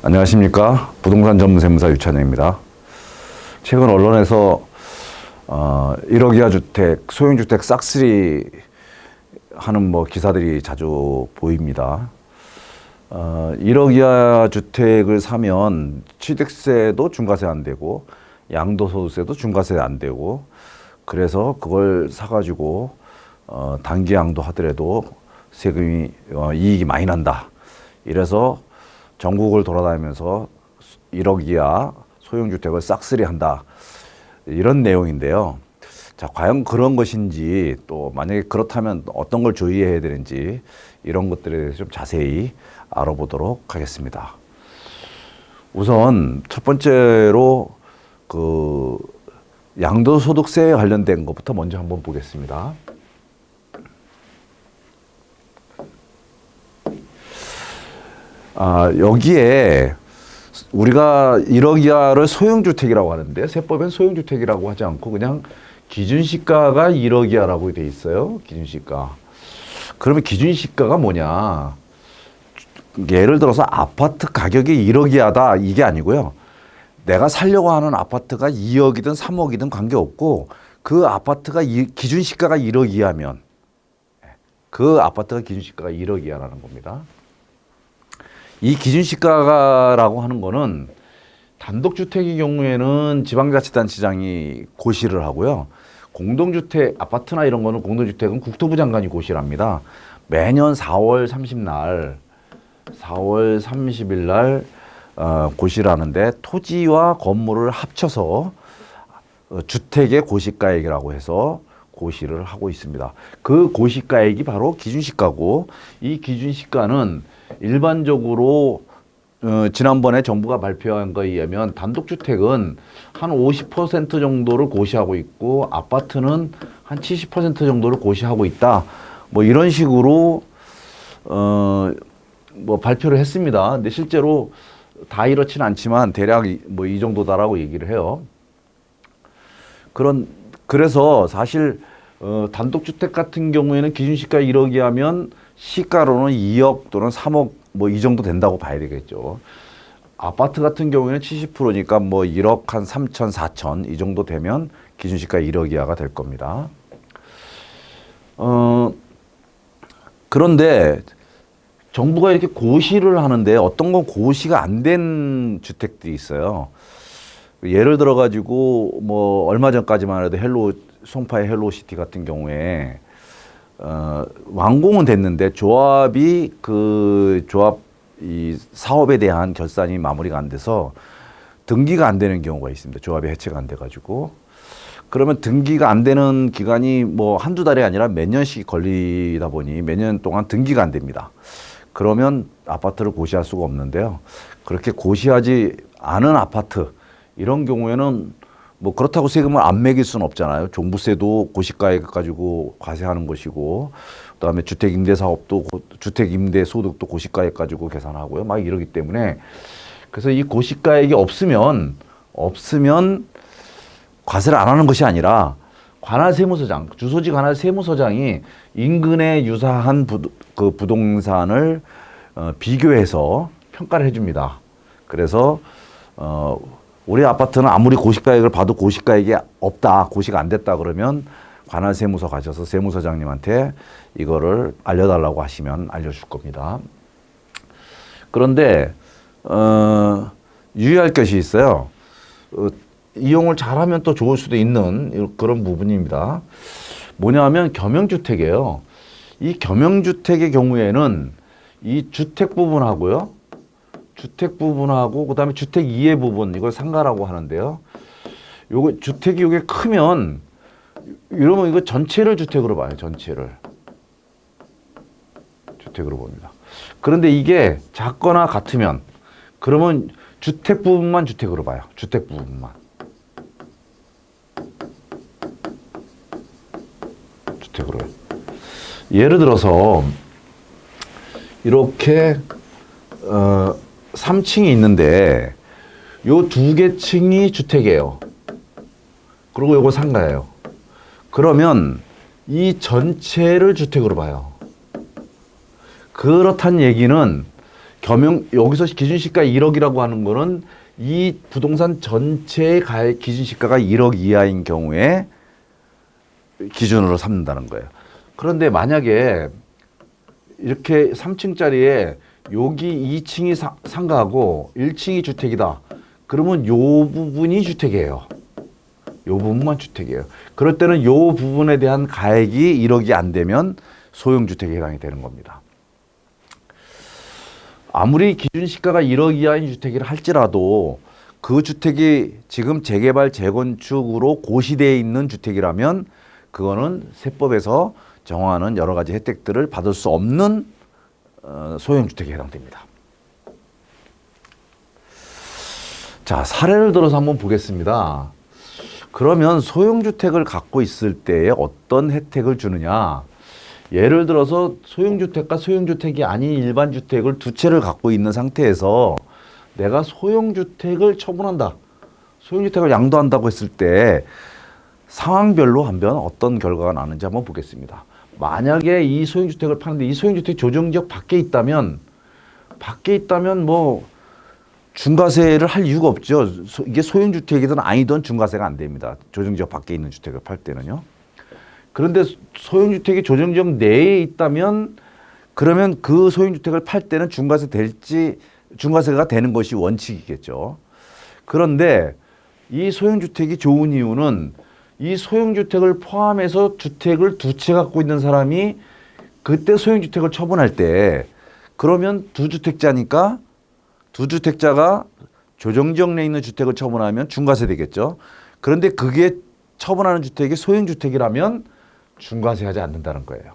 안녕하십니까. 부동산 전문세무사 유찬혜입니다. 최근 언론에서 1억 이하 주택, 소형주택 싹쓸이 하는 기사들이 자주 보입니다. 1억 이하 주택을 사면 취득세도 중과세 안 되고 양도소득세도 중과세 안 되고, 그래서 그걸 사가지고 단기 양도하더라도 세금이 이익이 많이 난다. 이래서 전국을 돌아다니면서 1억 이하 소형주택을 싹쓸이 한다. 이런 내용인데요. 자, 과연 그런 것인지, 또 만약에 그렇다면 어떤 걸 주의해야 되는지, 이런 것들에 대해서 좀 자세히 알아보도록 하겠습니다. 우선 첫 번째로 양도소득세에 관련된 것부터 먼저 한번 보겠습니다. 여기에 우리가 1억 이하를 소형주택이라고 하는데, 세법엔 소형주택이라고 하지 않고 그냥 기준시가가 1억 이하라고 돼 있어요. 기준시가. 그러면 기준시가가 뭐냐? 예를 들어서 아파트 가격이 1억 이하다, 이게 아니고요. 내가 살려고 하는 아파트가 2억이든 3억이든 관계없고, 그 아파트가 기준시가가 1억 이하면 그 아파트가 기준시가가 1억 이하라는 겁니다. 이 기준시가라고 하는 거는 단독주택의 경우에는 지방자치단체장이 고시를 하고요. 공동주택, 아파트나 이런 거는 공동주택은 국토부 장관이 고시를 합니다. 매년 4월 30일 날 고시를 하는데, 토지와 건물을 합쳐서 주택의 고시가액이라고 해서 고시를 하고 있습니다. 그 고시가액이 바로 기준시가고, 이 기준시가는 일반적으로 지난번에 정부가 발표한 거에 의하면 단독주택은 한 50% 정도를 고시하고 있고, 아파트는 한 70% 정도를 고시하고 있다. 이런 식으로 발표를 했습니다. 근데 실제로 다 이렇지는 않지만 대략 이 정도다라고 얘기를 해요. 그래서 사실 단독주택 같은 경우에는 기준시가 1억이 하면 시가로는 2억 또는 3억 이 정도 된다고 봐야 되겠죠. 아파트 같은 경우에는 70%니까 1억 한 3천, 4천 이 정도 되면 기준시가 1억 이하가 될 겁니다. 그런데 정부가 이렇게 고시를 하는데 어떤 건 고시가 안 된 주택들이 있어요. 예를 들어 가지고 얼마 전까지만 해도 송파의 헬로시티 같은 경우에 완공은 됐는데 조합이 이 사업에 대한 결산이 마무리가 안 돼서 등기가 안 되는 경우가 있습니다. 조합이 해체가 안 돼 가지고. 그러면 등기가 안 되는 기간이 한두 달이 아니라 몇 년씩 걸리다 보니 몇 년 동안 등기가 안 됩니다. 그러면 아파트를 고시할 수가 없는데요. 그렇게 고시하지 않은 아파트, 이런 경우에는 그렇다고 세금을 안 매길 수는 없잖아요. 종부세도 고시가액 가지고 과세하는 것이고, 그다음에 주택임대사업도 주택임대소득도 고시가액 가지고 계산하고요. 이러기 때문에, 그래서 이 고시가액이 없으면 과세를 안 하는 것이 아니라 관할세무서장, 주소지 관할세무서장이 인근에 유사한 부동산을 비교해서 평가를 해줍니다. 그래서 우리 아파트는 아무리 고시가액을 봐도 고시가액이 없다, 고시가 안 됐다 그러면 관할세무서 가셔서 세무서장님한테 이거를 알려달라고 하시면 알려줄 겁니다. 그런데 유의할 것이 있어요. 이용을 잘하면 또 좋을 수도 있는 그런 부분입니다. 뭐냐면 겸용주택이에요. 이 겸용주택의 경우에는 이 주택 부분하고 그다음에 주택 이해 부분, 이걸 상가라고 하는데요. 주택이 크면, 이러면 이거 전체를 주택으로 봐요. 전체를 주택으로 봅니다. 그런데 이게 작거나 같으면, 그러면 주택 부분만 주택으로 봐요. 주택 부분만. 주택으로요. 예를 들어서 이렇게 3층이 있는데 요 2개 층이 주택이에요. 그리고 요거 상가예요. 그러면 이 전체를 주택으로 봐요. 그렇다는 얘기는 여기서 기준시가 1억이라고 하는 거는 이 부동산 전체의 기준시가가 1억 이하인 경우에 기준으로 삼는다는 거예요. 그런데 만약에 이렇게 3층짜리에 여기 2층이 상가하고 1층이 주택이다. 그러면 요 부분이 주택이에요. 요 부분만 주택이에요. 그럴 때는 요 부분에 대한 가액이 1억이 안 되면 소형주택에 해당이 되는 겁니다. 아무리 기준시가가 1억 이하인 주택이라 할지라도 그 주택이 지금 재개발, 재건축으로 고시되어 있는 주택이라면 그거는 세법에서 정하는 여러 가지 혜택들을 받을 수 없는 소형주택에 해당됩니다. 자, 사례를 들어서 한번 보겠습니다. 그러면 소형주택을 갖고 있을 때에 어떤 혜택을 주느냐? 예를 들어서 소형주택과 소형주택이 아닌 일반 주택을 두 채를 갖고 있는 상태에서 내가 소형주택을 처분한다. 소형주택을 양도한다고 했을 때 상황별로 한번 어떤 결과가 나는지 한번 보겠습니다. 만약에 이 소형주택을 파는데 이 소형주택 조정지역 밖에 있다면 뭐 중과세를 할 이유가 없죠. 이게 소형주택이든 아니든 중과세가 안 됩니다. 조정지역 밖에 있는 주택을 팔 때는요. 그런데 소형주택이 조정지역 내에 있다면 그러면 그 소형주택을 팔 때는 중과세가 되는 것이 원칙이겠죠. 그런데 이 소형주택이 좋은 이유는 이 소형주택을 포함해서 주택을 두 채 갖고 있는 사람이 그때 소형주택을 처분할 때 그러면 두 주택자니까 두 주택자가 조정지역 내에 있는 주택을 처분하면 중과세 되겠죠. 그런데 그게 처분하는 주택이 소형주택이라면 중과세하지 않는다는 거예요.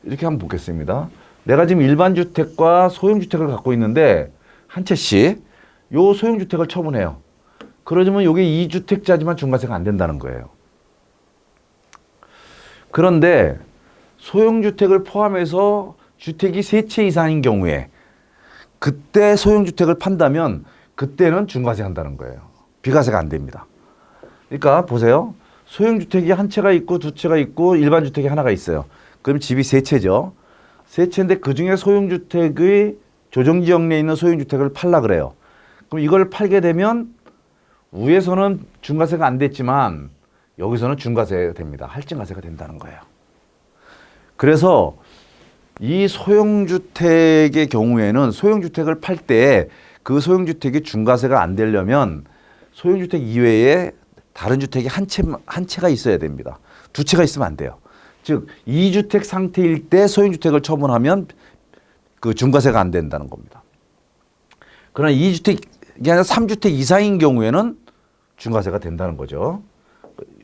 이렇게 한번 보겠습니다. 내가 지금 일반 주택과 소형주택을 갖고 있는데 한 채씩 요 소형주택을 처분해요. 그러지만 요게 2주택자지만 중과세가 안 된다는 거예요. 그런데 소형주택을 포함해서 주택이 3채 이상인 경우에 그때 소형주택을 판다면 그때는 중과세 한다는 거예요. 비과세가 안 됩니다. 그러니까 보세요. 소형주택이 한 채가 있고 두 채가 있고 일반 주택이 하나가 있어요. 그럼 집이 3채죠. 3채인데 그중에 소형주택의 조정지역 내에 있는 소형주택을 팔라 그래요. 그럼 이걸 팔게 되면 위에서는 중과세가 안 됐지만 여기서는 중과세가 됩니다. 할증과세가 된다는 거예요. 그래서 이 소형주택의 경우에는 소형주택을 팔 때 그 소형주택이 중과세가 안 되려면 소형주택 이외에 다른 주택이 한 채가 있어야 됩니다. 두 채가 있으면 안 돼요. 즉 2주택 상태일 때 소형주택을 처분하면 그 중과세가 안 된다는 겁니다. 그러나 2주택이 아니라 3주택 이상인 경우에는 중과세가 된다는 거죠.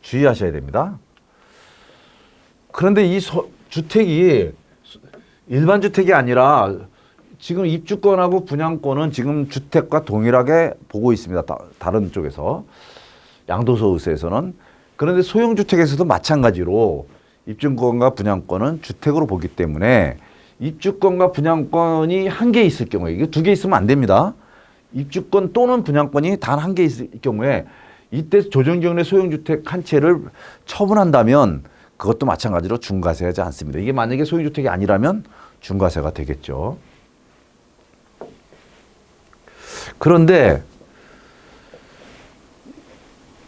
주의하셔야 됩니다. 그런데 이 주택이 일반 주택이 아니라 지금 입주권하고 분양권은 지금 주택과 동일하게 보고 있습니다. 다른 쪽에서. 양도소득세에서는. 그런데 소형주택에서도 마찬가지로 입주권과 분양권은 주택으로 보기 때문에 입주권과 분양권이 한 개 있을 경우에 이게 두 개 있으면 안 됩니다. 입주권 또는 분양권이 단 한 개 있을 경우에 이때 조정지역 내 소형주택 한 채를 처분한다면 그것도 마찬가지로 중과세하지 않습니다. 이게 만약에 소형주택이 아니라면 중과세가 되겠죠. 그런데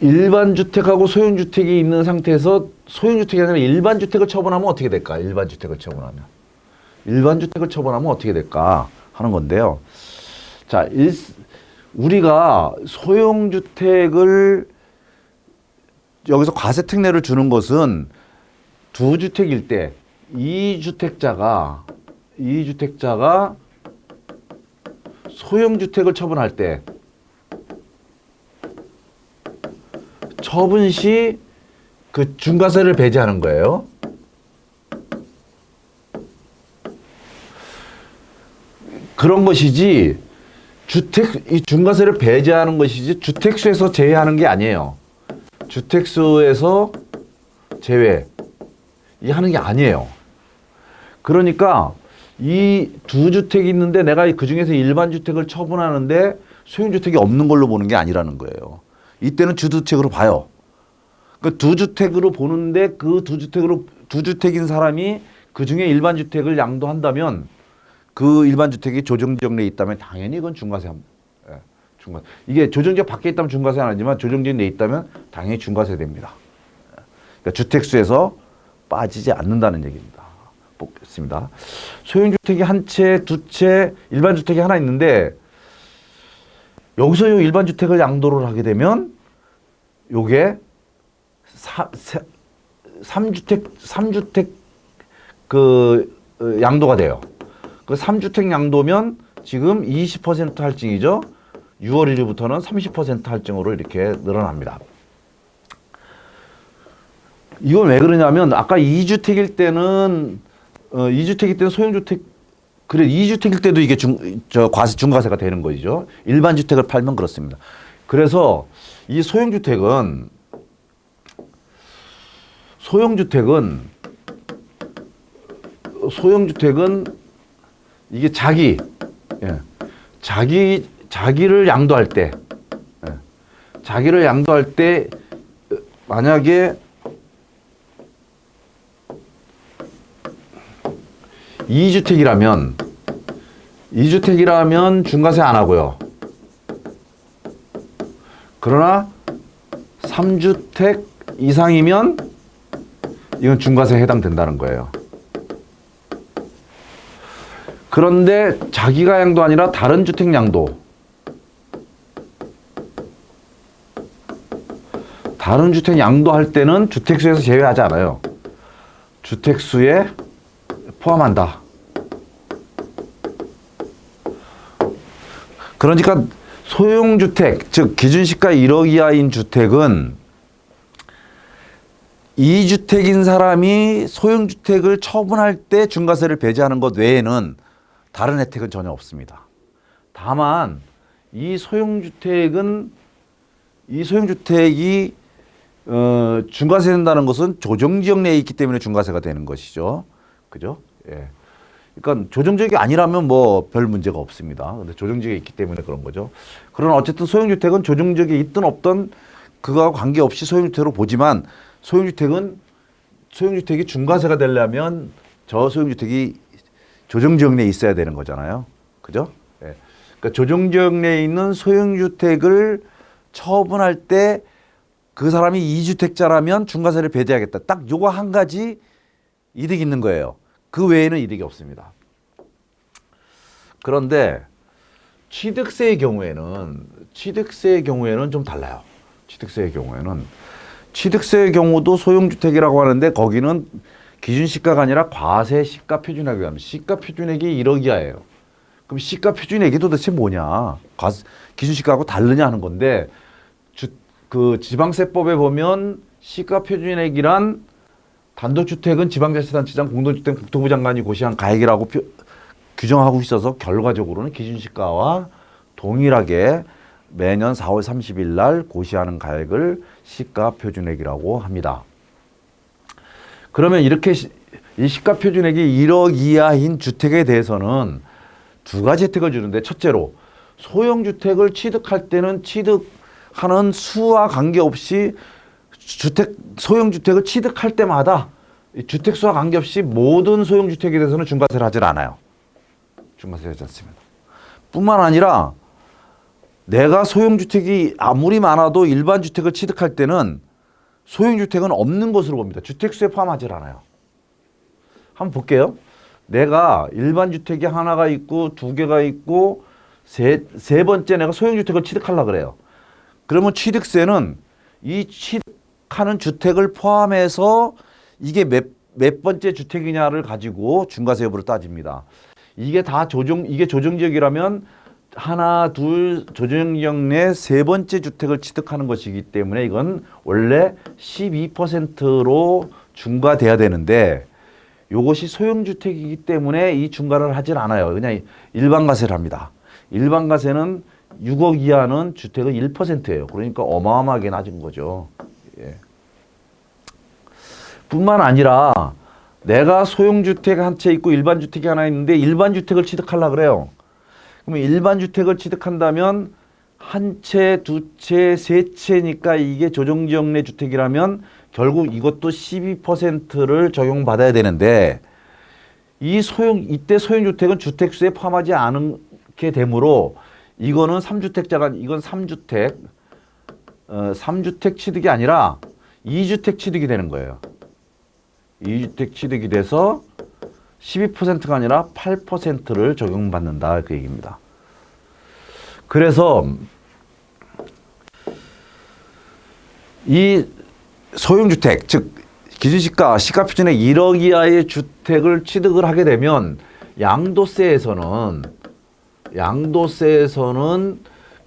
일반 주택하고 소형주택이 있는 상태에서 소형주택이 아니라 일반 주택을 처분하면 어떻게 될까? 일반 주택을 처분하면 어떻게 될까 하는 건데요. 자, 우리가 소형주택을 여기서 과세 특례를 주는 것은 두 주택일 때 2주택자가 소형주택을 처분할 때 처분 시 그 중과세를 배제하는 거예요. 그런 것이지 이 중과세를 배제하는 것이지 주택수에서 제외하는 게 아니에요. 주택수에서 제외 이 하는 게 아니에요. 그러니까 이 두 주택이 있는데 내가 그 중에서 일반 주택을 처분하는데 소형주택이 없는 걸로 보는 게 아니라는 거예요. 이때는 주주택으로 봐요. 그 두 주택으로 보는데 그 두 주택인 사람이 그 중에 일반 주택을 양도한다면 그 일반 주택이 조정지역 내에 있다면 당연히 이건 중과세 예, 중과 이게 조정지역 밖에 있다면 중과세 안 하지만 조정지역 내에 있다면 당연히 중과세 됩니다. 그러니까 주택수에서 빠지지 않는다는 얘기입니다. 보겠습니다. 소형주택이 한 채, 두 채, 일반 주택이 하나 있는데 여기서 이 일반 주택을 양도를 하게 되면 요게 3주택 그 양도가 돼요. 그 3주택 양도면 지금 20% 할증이죠. 6월 1일부터는 30% 할증으로 이렇게 늘어납니다. 이건 왜 그러냐면 아까 2주택일 때는 2주택일 때는 소형주택 그래 2주택일 때도 이게 중과세가 되는 거죠. 일반 주택을 팔면 그렇습니다. 그래서 이 소형주택은 이게 자기를 양도할 때 만약에 2주택이라면 중과세 안 하고요. 그러나 3주택 이상이면 이건 중과세에 해당된다는 거예요. 그런데 자기가 양도 아니라 다른 주택 양도. 다른 주택 양도할 때는 주택수에서 제외하지 않아요. 주택수에 포함한다. 그러니까 소형주택, 즉 기준시가 1억 이하인 주택은 2주택인 사람이 소형주택을 처분할 때 중과세를 배제하는 것 외에는 다른 혜택은 전혀 없습니다. 다만 이 소형주택이 중과세 된다는 것은 조정지역 내에 있기 때문에 중과세가 되는 것이죠. 그죠? 예. 그러니까 조정지역이 아니라면 뭐 별 문제가 없습니다. 근데 조정지역에 있기 때문에 그런 거죠. 그러나 어쨌든 소형주택은 조정지역에 있든 없든 그거와 관계없이 소형주택으로 보지만 소형주택이 중과세가 되려면 저 소형주택이 조정지역 내에 있어야 되는 거잖아요. 그죠? 예. 그러니까 조정지역 내에 있는 소형주택을 처분할 때 그 사람이 2주택자라면 중과세를 배제하겠다. 딱 요거 한 가지 이득이 있는 거예요. 그 외에는 이득이 없습니다. 그런데 취득세의 경우에는 좀 달라요. 취득세의 경우도 소형주택이라고 하는데 거기는 기준시가가 아니라 과세 시가표준액이라고 합니다. 시가표준액이 1억 이하예요. 그럼 시가표준액이 도대체 뭐냐? 기준시가하고 다르냐 하는 건데 그 지방세법에 보면 시가표준액이란 단독주택은 지방자치단체장, 공동주택 국토부 장관이 고시한 가액이라고 규정하고 있어서 결과적으로는 기준시가와 동일하게 매년 4월 30일 날 고시하는 가액을 시가표준액이라고 합니다. 그러면 이렇게 이 시가표준액이 1억 이하인 주택에 대해서는 두 가지 혜택을 주는데 첫째로 소형주택을 취득할 때는 취득하는 수와 관계없이 소형주택을 취득할 때마다 주택수와 관계없이 모든 소형주택에 대해서는 중과세를 하질 않아요. 중과세를 하지 않습니다. 뿐만 아니라 내가 소형주택이 아무리 많아도 일반 주택을 취득할 때는 소형주택은 없는 것으로 봅니다. 주택수에 포함하질 않아요. 한번 볼게요. 내가 일반 주택이 하나가 있고 두 개가 있고 세 번째 내가 소형주택을 취득하려고 그래요. 그러면 취득세는 이 취득하는 주택을 포함해서 이게 몇 번째 주택이냐를 가지고 중과세 여부를 따집니다. 이게 조정지역이라면 하나, 둘, 조정지역 내 세 번째 주택을 취득하는 것이기 때문에 이건 원래 12%로 중과돼야 되는데 이것이 소형주택이기 때문에 이 중과를 하질 않아요. 그냥 일반과세를 합니다. 일반과세는 6억 이하는 주택은 1%예요. 그러니까 어마어마하게 낮은 거죠. 예. 뿐만 아니라 내가 소형주택 한 채 있고 일반주택이 하나 있는데 일반주택을 취득하려고 그래요. 그러면 일반주택을 취득한다면 한 채, 두 채, 세 채니까 이게 조정지역 내 주택이라면 결국 이것도 12%를 적용받아야 되는데 이때 소형주택은 주택수에 포함하지 않게 되므로 이거는 이건 3주택, 3주택 취득이 아니라 2주택 취득이 되는 거예요. 2주택 취득이 돼서 12%가 아니라 8%를 적용받는다 그 얘기입니다. 그래서 이 소형주택, 즉 기준시가 시가표준의 1억 이하의 주택을 취득을 하게 되면 양도세에서는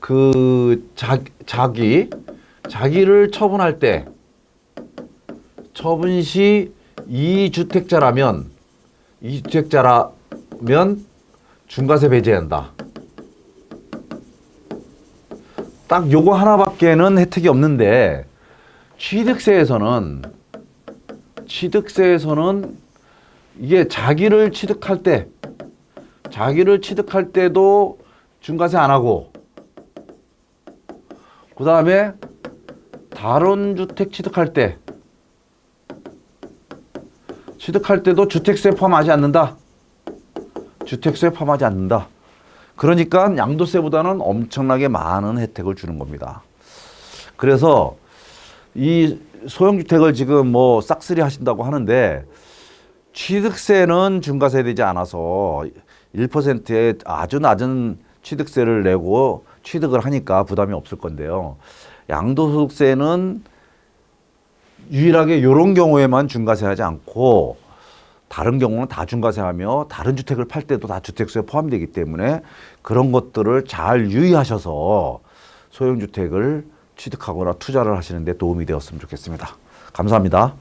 그 자기를 처분할 때 처분 시 2주택자라면 중과세 배제한다. 딱 요거 하나밖에는 혜택이 없는데 취득세에서는 이게 자기를 취득할 때도 중과세 안 하고 그 다음에 다른 주택 취득할 때도 주택세 포함하지 않는다. 그러니까 양도세보다는 엄청나게 많은 혜택을 주는 겁니다. 그래서 이 소형주택을 지금 뭐 싹쓸이 하신다고 하는데 취득세는 중과세 되지 않아서 1%의 아주 낮은 취득세를 내고 취득을 하니까 부담이 없을 건데요. 양도소득세는 유일하게 이런 경우에만 중과세하지 않고 다른 경우는 다 중과세하며 다른 주택을 팔 때도 다 주택수에 포함되기 때문에 그런 것들을 잘 유의하셔서 소형주택을 취득하거나 투자를 하시는 데 도움이 되었으면 좋겠습니다. 감사합니다.